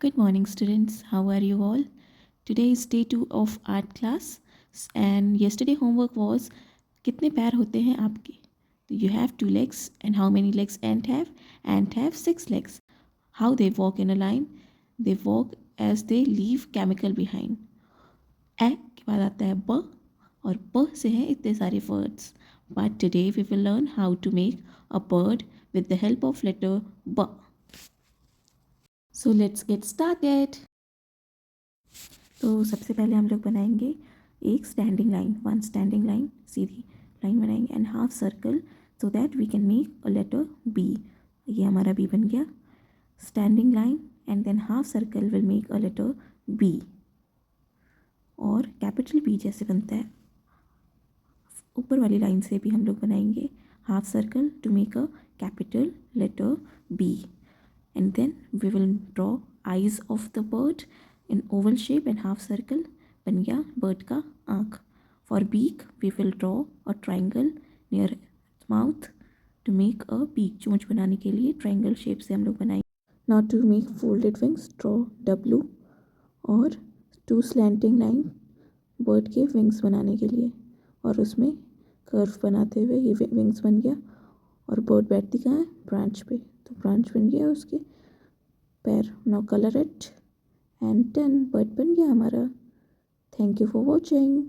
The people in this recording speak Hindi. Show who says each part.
Speaker 1: Good morning, students. How are you all? Today is day 2 of art class, and yesterday homework was कितने पैर होते हैं आपके? So you have 2 legs, and how many legs ant have? Ant have 6 legs. How they walk in a line? They walk as they leave chemical behind. ए के बाद आता है ब, और ब से हैं इतने सारे words. But today we will learn how to make a bird with the help of letter B. So let's get started. तो सबसे पहले हम लोग बनाएंगे एक standing line, one standing line, सीधी लाइन बनाएंगे and half circle so that we can make a letter B. ये हमारा बी बन गया. Standing line and then half circle will make a letter B, और कैपिटल बी जैसे बनता है ऊपर वाली लाइन से भी हम लोग बनाएंगे half circle to make a capital letter B. And then we will draw eyes of the bird in oval shape and half circle. बन गया bird का आँख. For beak we will draw a triangle near mouth to make a beak. चोंच बनाने के लिए triangle shape से हम लोग बनाएंगे. Now to make folded wings draw W और two slanting line bird के wings बनाने के लिए, और उसमें curve बनाते हुए ये wings बन गया. और bird बैठती कहाँ है? ब्रांच पे, तो ब्रांच बन गया उसके पैर. Now colour it and done. Bird बन गया हमारा. Thank you for watching.